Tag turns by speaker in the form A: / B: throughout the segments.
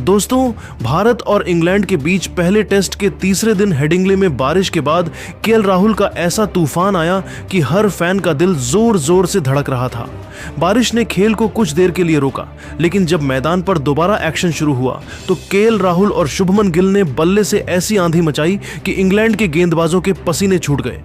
A: दोस्तों, भारत और इंग्लैंड के बीच पहले टेस्ट के तीसरे दिन हेडिंग्ले में बारिश के बाद केएल राहुल का ऐसा तूफान आया कि हर फैन का दिल जोर जोर से धड़क रहा था। बारिश ने खेल को कुछ देर के लिए रोका, लेकिन जब मैदान पर दोबारा एक्शन शुरू हुआ तो केएल राहुल और शुभमन गिल ने बल्ले से ऐसी आंधी मचाई कि इंग्लैंड के गेंदबाजों के पसीने छूट गए।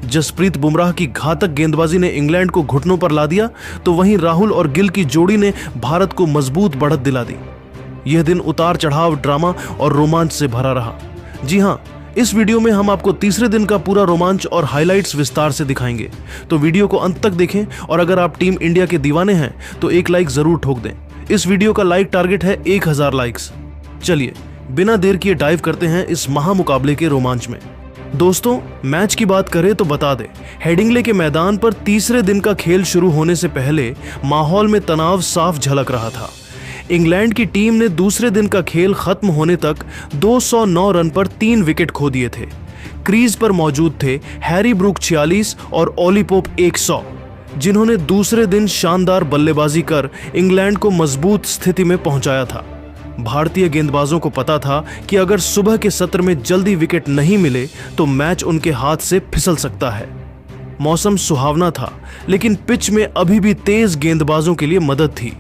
A: जसप्रीत बुमराह की घातक गेंदबाजी ने इंग्लैंड को घुटनों पर ला दिया, तो वहीं राहुल और गिल की जोड़ी ने भारत को मजबूत बढ़त दिला दी। यह दिन उतार चढ़ाव, ड्रामा और रोमांच से भरा रहा। जी हां, इस वीडियो में हम आपको तीसरे दिन का पूरा रोमांच और हाइलाइट्स विस्तार से दिखाएंगे, तो वीडियो को अंत तक देखें। और अगर आप टीम इंडिया के दीवाने हैं तो एक लाइक जरूर ठोक दें। इस वीडियो का लाइक टारगेट है 1000 लाइक्स। चलिए बिना देर किए डाइव करते हैं इस महामुकाबले के रोमांच में। दोस्तों, मैच की बात करें तो बता दें, हेडिंग्ले के मैदान पर तीसरे दिन का खेल शुरू होने से पहले माहौल में तनाव साफ झलक रहा था। इंग्लैंड की टीम ने दूसरे दिन का खेल खत्म होने तक 209 रन पर 3 विकेट खो दिए थे। क्रीज पर मौजूद थे हैरी ब्रूक 46 और ओली पोप 100, जिन्होंने दूसरे दिन शानदार बल्लेबाजी कर इंग्लैंड को मजबूत स्थिति में पहुंचाया था। भारतीय गेंदबाजों को पता था कि अगर सुबह के सत्र में जल्दी विकेट नहीं मिले तो मैच उनके हाथ से फिसल सकता है। मौसम सुहावना था, लेकिन पिच में अभी भी तेज गेंदबाजों के लिए मदद थी।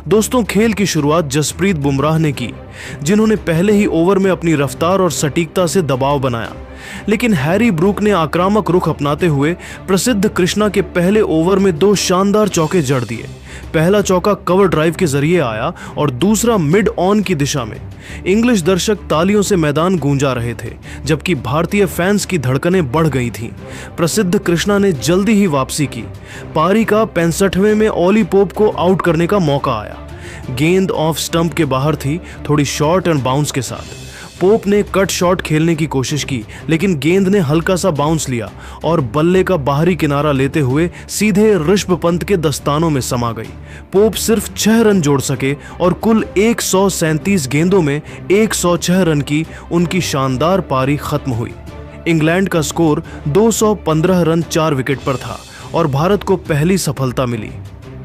A: दोस्तों, खेल की शुरुआत जसप्रीत बुमराह ने की, जिन्होंने पहले ही ओवर में अपनी रफ्तार और सटीकता से दबाव बनाया। लेकिन हैरी ब्रूक ने आक्रामक रुख अपनाते हुए प्रसिद्ध कृष्णा के पहले ओवर में 2 शानदार चौके जड़ दिए। पहला चौका कवर ड्राइव के जरिए आया और दूसरा मिड ऑन की दिशा में। इंग्लिश दर्शक तालियों से मैदान गूंजा रहे थे, जबकि भारतीय फैंस की धड़कनें बढ़ गई थीं। प्रसिद्ध कृष्णा ने जल्दी ही वापसी की। पारी का 65वें में ओली पोप को आउट करने का मौका आया। गेंद ऑफ स्टंप के बाहर थी, थोड़ी शॉर्ट एंड बाउंस के साथ। पोप ने कट शॉट खेलने की कोशिश की, लेकिन गेंद ने हल्का सा बाउंस लिया और बल्ले का बाहरी किनारा लेते हुए सीधे ऋषभ पंत के दस्तानों में समा गई। पोप सिर्फ 6 रन जोड़ सके और कुल 137 गेंदों में 106 रन की उनकी शानदार पारी खत्म हुई। इंग्लैंड का स्कोर 215 रन 4 विकेट पर था और भारत को पहली सफलता मिली।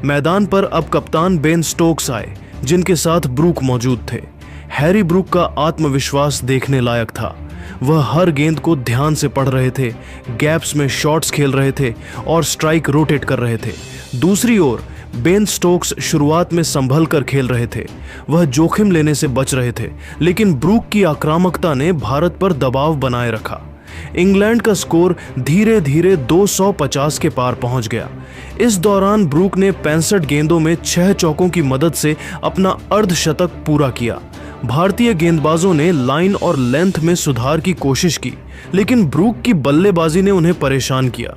A: मैदान पर अब कप्तान बेन स्टोक्स आए, जिनके साथ ब्रूक मौजूद थे। हैरी ब्रूक का आत्मविश्वास देखने लायक था। वह हर गेंद को ध्यान से पढ़ रहे थे, गैप्स में शॉट्स खेल रहे थे और स्ट्राइक रोटेट कर रहे थे। दूसरी ओर बेन स्टोक्स शुरुआत में संभल कर खेल रहे थे। वह जोखिम लेने से बच रहे थे, लेकिन ब्रूक की आक्रामकता ने भारत पर दबाव बनाए रखा। इंग्लैंड का स्कोर धीरे धीरे 250 के पार पहुंच गया। इस दौरान ब्रूक ने 65 गेंदों में 6 चौकों की मदद से अपना अर्धशतक पूरा किया। भारतीय गेंदबाजों ने लाइन और लेंथ में सुधार की कोशिश की, लेकिन ब्रूक की बल्लेबाजी ने उन्हें परेशान किया।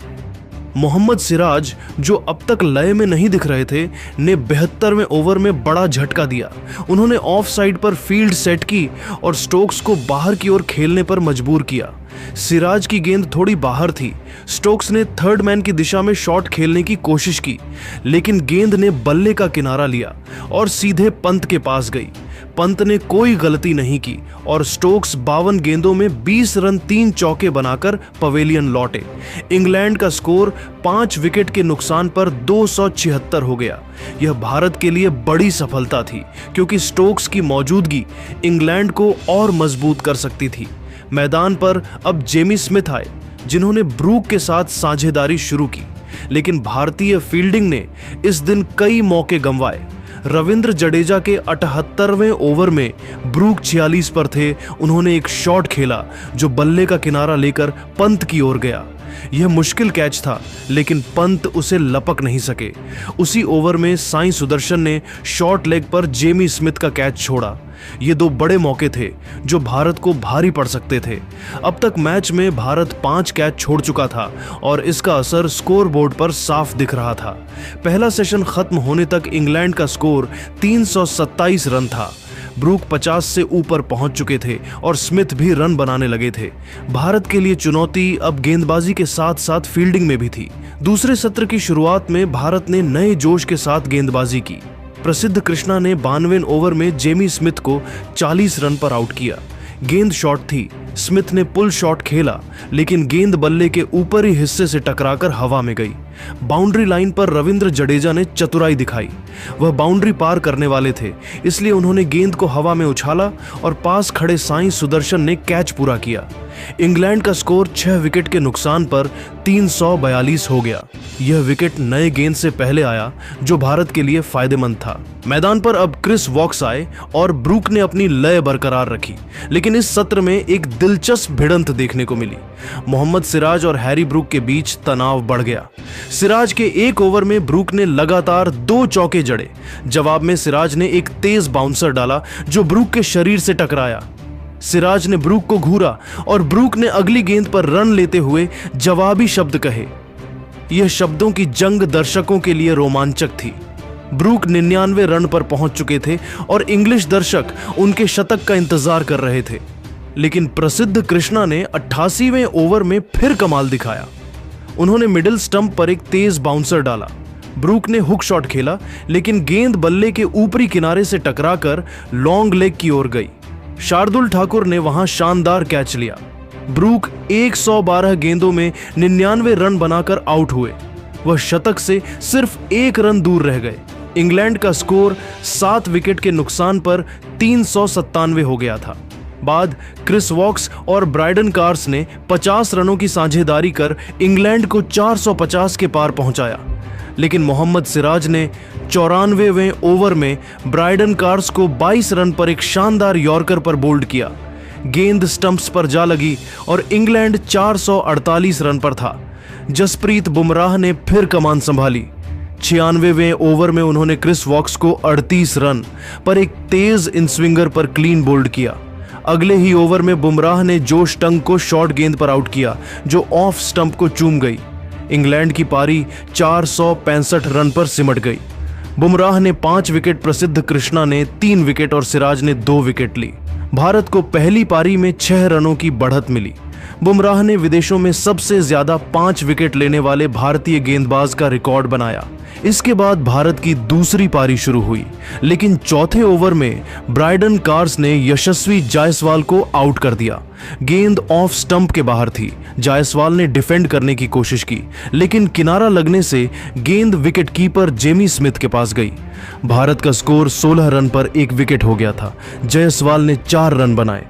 A: मोहम्मद सिराज, जो अब तक लय में नहीं दिख रहे थे, ने 72वें ओवर में बड़ा झटका दिया। उन्होंने ऑफ साइड पर फील्ड सेट की और स्टोक्स को बाहर की ओर खेलने पर मजबूर किया। सिराज की गेंद थोड़ी बाहर थी। स्टोक्स ने थर्ड मैन की दिशा में शॉट खेलने की कोशिश की, लेकिन गेंद ने बल्ले का किनारा लिया और सीधे पंत के पास गई। पंत ने कोई गलती नहीं की और स्टोक्स 52 गेंदों में 20 रन 3 चौके बनाकर पवेलियन लौटे। इंग्लैंड का स्कोर 5 विकेट के नुकसान पर 276 हो गया। यह भारत के लिए बड़ी सफलता थी, क्योंकि स्टोक्स की मौजूदगी इंग्लैंड को और मजबूत कर सकती थी। मैदान पर अब जेमी स्मिथ आए, जिन्होंने ब्रूक के साथ साझेदारी शुरू की, लेकिन भारतीय फील्डिंग ने इस दिन कई मौके गंवाए। रविंद्र जडेजा के 78वें ओवर में ब्रूक 46 पर थे। उन्होंने एक शॉट खेला जो बल्ले का किनारा लेकर पंत की ओर गया। यह मुश्किल कैच था, लेकिन पंत उसे लपक नहीं सके। उसी ओवर में साई सुदर्शन ने शॉर्ट लेग पर जेमी स्मिथ का कैच छोड़ा। ये 2 बड़े मौके थे जो भारत को भारी पड़ सकते थे। अब तक मैच में भारत 5 कैच छोड़ चुका था और इसका असर स्कोर बोर्ड पर साफ दिख रहा था। पहला सेशन खत्म होने तक इंग्लैंड का स्कोर 327 रन था। ब्रूक 50 से ऊपर पहुंच चुके थे और स्मिथ भी रन बनाने लगे थे। भारत के लिए चुनौती अब गेंदबाजी के साथ साथ फील्डिंग में भी थी। दूसरे सत्र की शुरुआत में भारत ने नए जोश के साथ गेंदबाजी की। प्रसिद्ध कृष्णा ने 92वें ओवर में जेमी स्मिथ को 40 रन पर आउट किया। गेंद शॉट थी। स्मिथ ने पुल शॉट खेला, लेकिन गेंद बल्ले के ऊपरी हिस्से से टकराकर हवा में गई। बाउंड्री लाइन पर रविंद्र जडेजा ने चतुराई दिखाई। वह बाउंड्री पार करने वाले थे, इसलिए उन्होंने गेंद को हवा में उछाला और पास खड़े साई सुदर्शन ने कैच पूरा किया। इंग्लैंड का स्कोर 6 विकेट के नुकसान पर 342 हो गया। यह विकेट नए गेंद से पहले आया, जो भारत के लिए फायदेमंद था। मैदान पर अब क्रिस वॉक्स आए और ब्रूक ने अपनी लय बरकरार रखी, लेकिन इस सत्र में एक दिलचस्प भिड़ंत देखने को मिली। मोहम्मद सिराज और हैरी ब्रूक के बीच तनाव बढ़ गया। सिराज के एक ओवर में ब्रूक ने लगातार 2 चौके जड़े। जवाब में सिराज ने एक तेज बाउंसर डाला जो ब्रूक के शरीर से टकराया। सिराज ने ब्रूक को घूरा और ब्रूक ने अगली गेंद पर रन लेते हुए जवाबी शब्द कहे। यह शब्दों की जंग दर्शकों के लिए रोमांचक थी। ब्रूक 99 रन पर पहुंच चुके थे और इंग्लिश दर्शक उनके शतक का इंतजार कर रहे थे। लेकिन प्रसिद्ध कृष्णा ने 88वें ओवर में फिर कमाल दिखाया। उन्होंने मिडिल स्टंप पर एक तेज बाउंसर डाला। ब्रूक ने हुक शॉट खेला, लेकिन गेंद बल्ले के ऊपरी किनारे से टकराकर लॉन्ग लेग की ओर गई। शार्दुल ठाकुर ने वहां शानदार कैच लिया। ब्रूक 112 गेंदों में 99 रन बनाकर आउट हुए। वह शतक से सिर्फ 1 रन दूर रह गए। इंग्लैंड का स्कोर 7 विकेट के नुकसान पर 397 हो गया था। बाद क्रिस वॉक्स और ब्राइडन कार्स ने 50 रनों की साझेदारी कर इंग्लैंड को 450 के पार पहुंचाया, लेकिन मोहम्मद सिराज ने 94वें ओवर में ब्राइडन कार्स को 22 रन पर एक शानदार यॉर्कर पर बोल्ड किया। गेंद स्टंप्स पर जा लगी और इंग्लैंड 448 रन पर था। जसप्रीत बुमराह ने फिर कमान संभाली। 96वें ओवर में उन्होंने क्रिस वॉक्स को 38 रन पर एक तेज इनस्विंगर पर क्लीन बोल्ड किया। अगले ही ओवर में बुमराह ने जोश टंग को शॉर्ट गेंद पर आउट किया, जो ऑफ स्टंप को चूम गई। इंग्लैंड की पारी 465 रन पर सिमट गई। बुमराह ने 5 विकेट, प्रसिद्ध कृष्णा ने 3 विकेट और सिराज ने 2 विकेट ली। भारत को पहली पारी में 6 रनों की बढ़त मिली। बुमराह ने विदेशों में सबसे ज्यादा 5 विकेट लेने वाले भारतीय गेंदबाज का रिकॉर्ड बनाया। इसके बाद भारत की दूसरी पारी शुरू हुई, लेकिन चौथे ओवर में ब्राइडन कार्स ने यशस्वी जायसवाल को आउट कर दिया। गेंद ऑफ स्टंप के बाहर थी। जायसवाल ने डिफेंड करने की कोशिश की, लेकिन किनारा लगने से गेंद विकेटकीपर जेमी स्मिथ के पास गई। भारत का स्कोर 16 रन पर 1 विकेट हो गया था। जायसवाल ने 4 रन बनाए।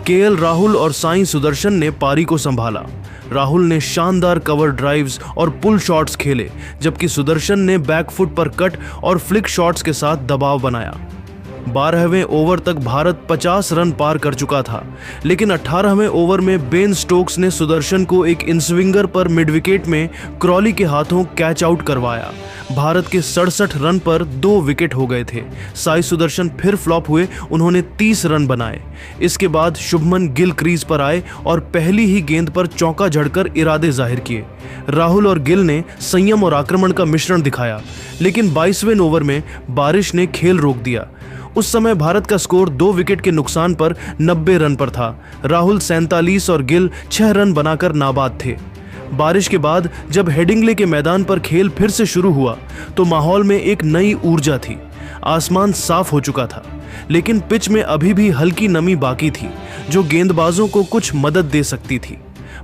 A: केएल राहुल और साई सुदर्शन ने पारी को संभाला। राहुल ने शानदार कवर ड्राइव्स और पुल शॉट्स खेले, जबकि सुदर्शन ने बैकफुट पर कट और फ्लिक शॉट्स के साथ दबाव बनाया। 12वें ओवर तक भारत 50 रन पार कर चुका था, लेकिन 18वें ओवर में बेन स्टोक्स ने सुदर्शन को एक इनस्विंगर पर मिड विकेट में क्रॉली के हाथों कैच आउट करवाया। भारत के 67 रन पर 2 विकेट हो गए थे। साई सुदर्शन फिर फ्लॉप हुए, उन्होंने 30 रन बनाए। इसके बाद शुभमन गिल क्रीज पर आए और पहली ही गेंद पर चौका जड़कर इरादे जाहिर किए। राहुल और गिल ने संयम और आक्रमण का मिश्रण दिखाया, लेकिन 22वें ओवर में बारिश ने खेल रोक दिया। उस समय भारत का स्कोर 2 विकेट के नुकसान पर 90 रन पर था। राहुल 47 और गिल 6 रन बनाकर नाबाद थे। बारिश के बाद जब हेडिंग्ले के मैदान पर खेल फिर से शुरू हुआ तो माहौल में एक नई ऊर्जा थी। आसमान साफ हो चुका था, लेकिन पिच में अभी भी हल्की नमी बाकी थी, जो गेंदबाजों को कुछ मदद दे सकती थी।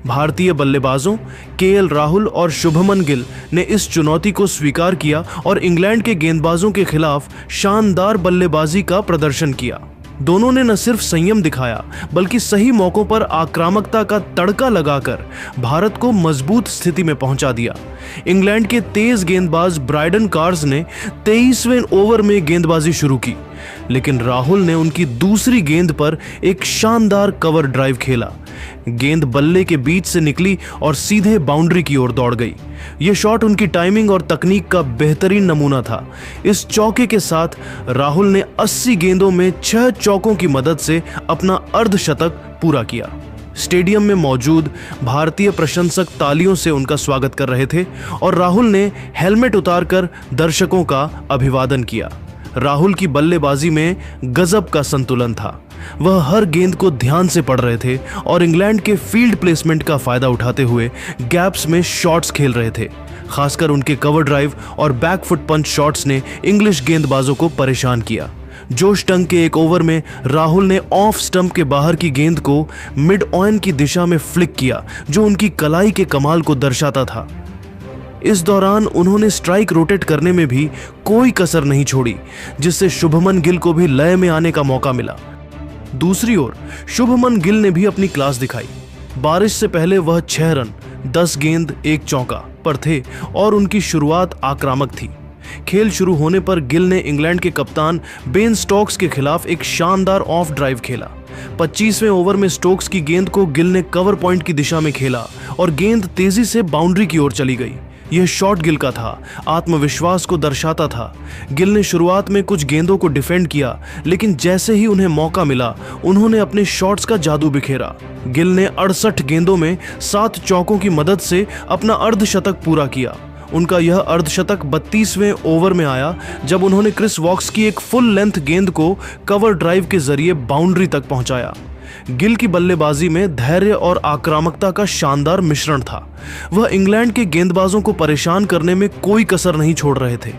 A: भारतीय बल्लेबाजों केएल राहुल और शुभमन गिल ने इस चुनौती को स्वीकार किया और इंग्लैंड के गेंदबाजों के खिलाफ शानदार बल्लेबाजी का प्रदर्शन किया। दोनों ने न सिर्फ संयम दिखाया, बल्कि सही मौकों पर आक्रामकता का तड़का लगाकर भारत को मजबूत स्थिति में पहुंचा दिया। इंग्लैंड के तेज गेंदबाज ब्राइडन कार्स ने 23वें ओवर में गेंदबाजी शुरू की, लेकिन राहुल ने उनकी दूसरी गेंद पर एक शानदार कवर ड्राइव खेला। गेंद बल्ले के बीच से निकली और सीधे बाउंड्री की ओर दौड़ गई। यह शॉट उनकी टाइमिंग और तकनीक का बेहतरीन नमूना था। इस चौके के साथ राहुल ने 80 गेंदों में 6 चौकों की मदद से अपना अर्धशतक पूरा किया। स्टेडियम में मौजूद भारतीय प्रशंसक तालियों से उनका स्वागत कर रहे थे और राहुल ने हेलमेट उतारकर दर्शकों का अभिवादन किया। राहुल की बल्लेबाजी में गजब का संतुलन था। वह हर गेंद को ध्यान से पढ़ रहे थे और इंग्लैंड के फील्ड प्लेसमेंट का फायदा उठाते हुए गैप्स में शॉट्स खेल रहे थे। खासकर उनके कवर ड्राइव और बैकफुट पंच शॉट्स ने इंग्लिश गेंदबाजों को परेशान किया। जोश टंग के एक ओवर में राहुल ने ऑफ स्टंप के बाहर की गेंद को मिड ऑन की दिशा में फ्लिक किया, जो उनकी कलाई के कमाल को दर्शाता था। इस दौरान उन्होंने स्ट्राइक रोटेट करने में भी कोई कसर नहीं छोड़ी, जिससे शुभमन गिल को भी लय में आने का मौका मिला। दूसरी ओर शुभमन गिल ने भी अपनी क्लास दिखाई। बारिश से पहले वह 6 रन 10 गेंद 1 चौका पर थे और उनकी शुरुआत आक्रामक थी। खेल शुरू होने पर गिल ने इंग्लैंड के कप्तान बेन स्टोक्स के खिलाफ एक शानदार ऑफ ड्राइव खेला। 25वें ओवर में स्टोक्स की गेंद को गिल ने कवर पॉइंट की दिशा में खेला और गेंद तेजी से बाउंड्री की ओर चली गई। यह शॉट गिल का था, आत्मविश्वास को दर्शाता था। गिल ने शुरुआत में कुछ गेंदों को डिफेंड किया, लेकिन जैसे ही उन्हें मौका मिला उन्होंने अपने शॉट्स का जादू बिखेरा। गिल ने 68 गेंदों में 7 चौकों की मदद से अपना अर्धशतक पूरा किया। उनका यह अर्धशतक 32वें ओवर में आया, जब उन्होंने क्रिस वॉक्स की एक फुल लेंथ गेंद को कवर ड्राइव के जरिए बाउंड्री तक पहुंचाया। गिल की बल्लेबाजी में धैर्य और आक्रामकता का शानदार मिश्रण था। वह इंग्लैंड के गेंदबाजों को परेशान करने में कोई कसर नहीं छोड़ रहे थे।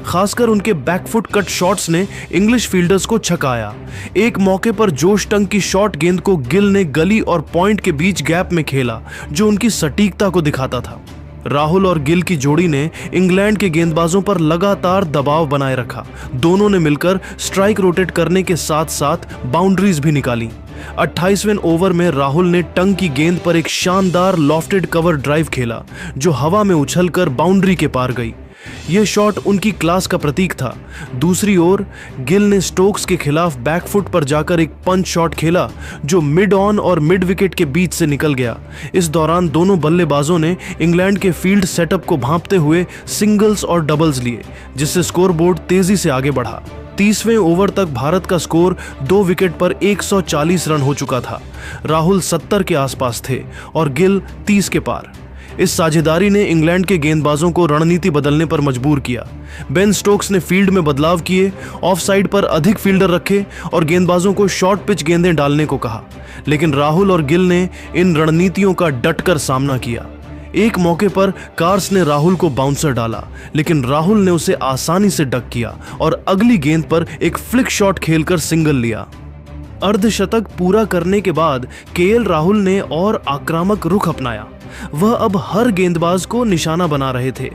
A: खासकर उनके बैकफुट कट शॉट्स ने इंग्लिश फील्डर्स को छकाया। एक मौके पर जोश टंग की शॉर्ट गेंद को गिल ने गली और पॉइंट के बीच गैप में खेला, जो उनकी सटीकता को दिखाता था। राहुल और गिल की जोड़ी ने इंग्लैंड के गेंदबाजों पर लगातार दबाव बनाए रखा। दोनों ने मिलकर स्ट्राइक रोटेट करने के साथ साथ बाउंड्रीज भी निकाली। 28वें ओवर में राहुल ने टंग की गेंद पर एक शानदार लॉफ्टेड कवर ड्राइव खेला, जो हवा में उछलकर बाउंड्री के पार गई। यह शॉट उनकी क्लास का प्रतीक था। दूसरी ओर गिल ने स्टोक्स के खिलाफ बैकफुट पर जाकर एक पंच शॉट खेला, जो मिड ऑन और मिड विकेट के बीच से निकल गया। इस दौरान दोनों बल्लेबाजों ने इंग्लैंड के फील्ड सेटअप को भांपते हुए सिंगल्स और डबल्स लिए, जिससे स्कोरबोर्ड तेजी से आगे बढ़ा। 30वें ओवर तक भारत का स्कोर 2 विकेट पर 140 रन हो चुका था। राहुल 70 के आसपास थे और गिल 30 के पार। इस साझेदारी ने इंग्लैंड के गेंदबाजों को रणनीति बदलने पर मजबूर किया। बेन स्टोक्स ने फील्ड में बदलाव किए, ऑफ साइड पर अधिक फील्डर रखे और गेंदबाजों को शॉर्ट पिच गेंदें डालने को कहा, लेकिन राहुल और गिल ने इन रणनीतियों का डटकर सामना किया। एक मौके पर कार्स ने राहुल को बाउंसर डाला, लेकिन राहुल ने उसे आसानी से डक किया और अगली गेंद पर एक फ्लिक शॉट खेलकर सिंगल लिया। अर्धशतक पूरा करने के बाद केएल राहुल ने और आक्रामक रुख अपनाया। वह अब हर गेंदबाज को निशाना बना रहे थे।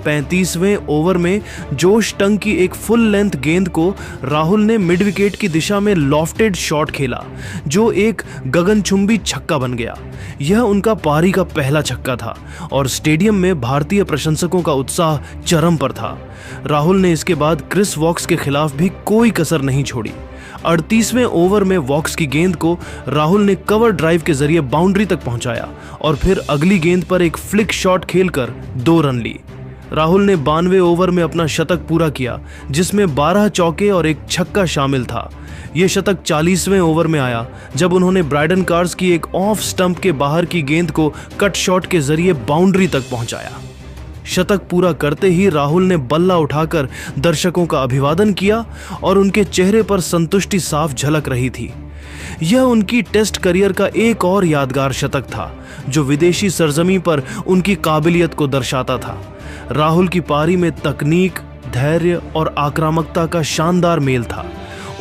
A: 35वें ओवर में जोश टंग की एक फुल लेंथ गेंद को राहुल ने मिड विकेट की दिशा में लॉफ्टेड शॉट खेला, जो एक गगनचुंबी छक्का बन गया। यह उनका पारी का पहला छक्का था और स्टेडियम में भारतीय प्रशंसकों का उत्साह चरम पर था। राहुल ने इसके बाद क्रिस वॉक्स के खिलाफ भी कोई कसर नहीं छोड़ी। 38वें ओवर में वॉक्स की गेंद को राहुल ने कवर ड्राइव के जरिए बाउंड्री तक पहुंचाया और फिर अगली गेंद पर एक फ्लिक शॉट खेलकर 2 रन ली। राहुल ने 92वें ओवर में अपना शतक पूरा किया, जिसमें 12 चौके और एक छक्का शामिल था। यह शतक 40वें ओवर में आया, जब उन्होंने ब्राइडन कार्स की एक ऑफ स्टंप के बाहर की गेंद को कट शॉट के जरिए बाउंड्री तक पहुंचाया। शतक पूरा करते ही राहुल ने बल्ला उठाकर दर्शकों का अभिवादन किया और उनके चेहरे पर संतुष्टि साफ झलक रही थी। यह उनकी टेस्ट करियर का एक और यादगार शतक था, जो विदेशी सरजमी पर उनकी काबिलियत को दर्शाता था। राहुल की पारी में तकनीक, धैर्य और आक्रामकता का शानदार मेल था।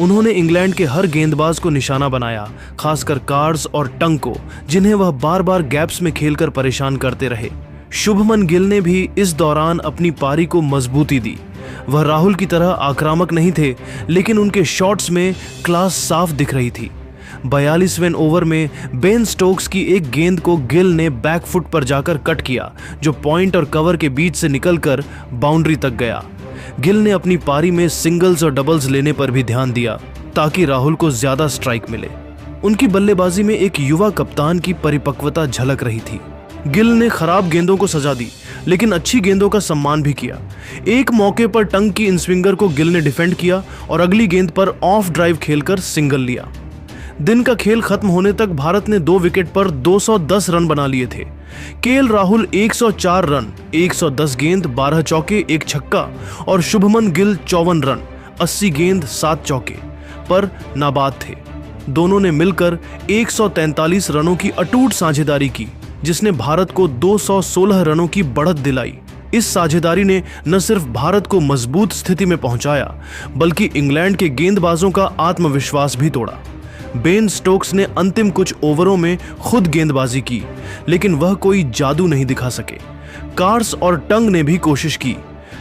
A: उन्होंने इंग्लैंड के हर गेंदबाज को निशाना बनाया, खासकर कार्स और टंग को, जिन्हें वह बार बार गैप्स में खेलकर परेशान करते रहे। शुभमन गिल ने भी इस दौरान अपनी पारी को मजबूती दी। वह राहुल की तरह आक्रामक नहीं थे, लेकिन उनके शॉट्स में क्लास साफ दिख रही थी। 42वें ओवर में बेन स्टोक्स की एक गेंद को गिल ने बैकफुट पर जाकर कट किया, जो पॉइंट और कवर के बीच से निकलकर बाउंड्री तक गया। गिल ने अपनी पारी में सिंगल्स और डबल्स लेने पर भी ध्यान दिया, ताकि राहुल को ज्यादा स्ट्राइक मिले। उनकी बल्लेबाजी में एक युवा कप्तान की परिपक्वता झलक रही थी। गिल ने खराब गेंदों को सजा दी, लेकिन अच्छी गेंदों का सम्मान भी किया। एक मौके पर टंग की इनस्विंगर को गिल ने डिफेंड किया और अगली गेंद पर ऑफ ड्राइव खेलकर सिंगल लिया। दिन का खेल खत्म होने तक भारत ने 2 विकेट पर 210 रन बना लिए थे। केएल राहुल 104 रन, 110 गेंद, 12 चौके, 1 छक्का और शुभमन गिल 54 रन, 80 गेंद, 7 चौके पर नाबाद थे। दोनों ने मिलकर 143 रनों की अटूट साझेदारी की, जिसने भारत को 216 रनों की बढ़त दिलाई। इस साझेदारी ने न सिर्फ भारत को मजबूत स्थिति में पहुंचाया, बल्कि इंग्लैंड के गेंदबाजों का आत्मविश्वास भी तोड़ा। बेन स्टोक्स ने अंतिम कुछ ओवरों में खुद गेंदबाजी की, लेकिन वह कोई जादू नहीं दिखा सके। कार्स और टंग ने भी कोशिश की,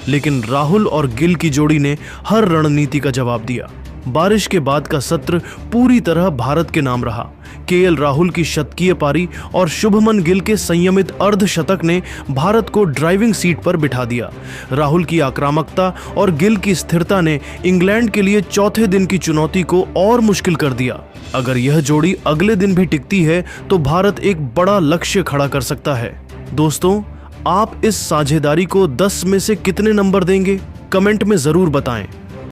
A: लेकिन राहुल और गिल की जोड़ी ने हर रणनीति का जवाब दिया। बारिश के बाद का सत्र पूरी तरह भारत के नाम रहा। केएल राहुल की शतकीय पारी और शुभमन गिल के संयमित अर्धशतक ने भारत को ड्राइविंग सीट पर बिठा दिया। राहुल की आक्रामकता और गिल की स्थिरता ने इंग्लैंड के लिए चौथे दिन की चुनौती को और मुश्किल कर दिया। अगर यह जोड़ी अगले दिन भी टिकती है तो भारत एक बड़ा लक्ष्य खड़ा कर सकता है। दोस्तों, आप इस साझेदारी को 10 में से कितने नंबर देंगे? कमेंट में जरूर बताएं।